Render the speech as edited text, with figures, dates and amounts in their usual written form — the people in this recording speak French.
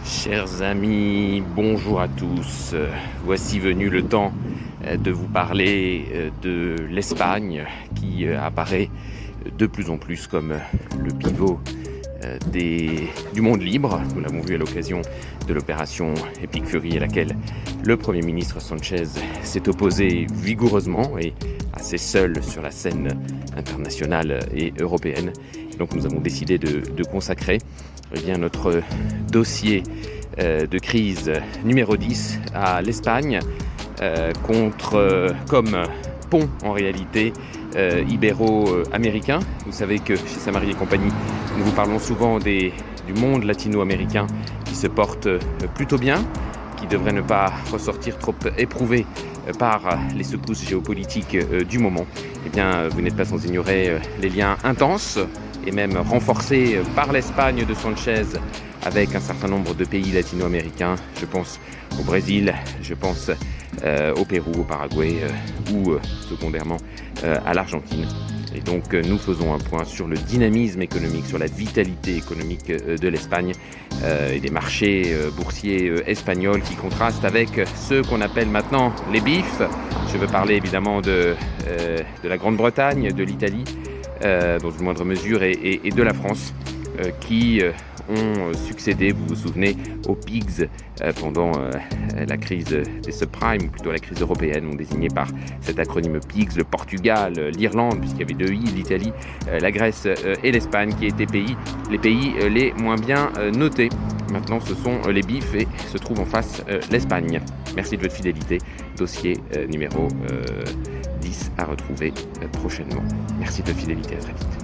Chers amis, bonjour à tous. Voici venu le temps de vous parler de l'Espagne qui apparaît de plus en plus comme le pivot du monde libre. Nous l'avons vu à l'occasion de l'opération Epic Fury à laquelle le Premier ministre Sánchez s'est opposé vigoureusement et assez seul sur la scène internationale et européenne. Donc nous avons décidé de consacrer notre dossier de crise numéro 10 à l'Espagne comme pont en réalité ibéro-américain. Vous savez que chez Samari et compagnie, nous vous parlons souvent du monde latino-américain qui se porte plutôt bien, qui devrait ne pas ressortir trop éprouvé par les secousses géopolitiques du moment. Eh bien, vous n'êtes pas sans ignorer les liens intenses et même renforcés par l'Espagne de Sánchez avec un certain nombre de pays latino-américains. Je pense au Brésil, je pense au Pérou, au Paraguay ou secondairement à l'Argentine. Et donc nous faisons un point sur le dynamisme économique, sur la vitalité économique de l'Espagne et des marchés boursiers espagnols qui contrastent avec ceux qu'on appelle maintenant les BIF. Je veux parler évidemment de la Grande-Bretagne, de l'Italie, dans une moindre mesure, et de la France, qui ont succédé, vous vous souvenez, aux PIGS pendant la crise des subprimes, ou plutôt la crise européenne, désignée par cet acronyme PIGS, le Portugal, l'Irlande, puisqu'il y avait deux I, l'Italie, la Grèce et l'Espagne, qui étaient les pays les moins bien notés. Maintenant, ce sont les BIF et se trouve en face l'Espagne. Merci de votre fidélité. Dossier numéro 10 à retrouver prochainement. Merci de votre fidélité, à très vite.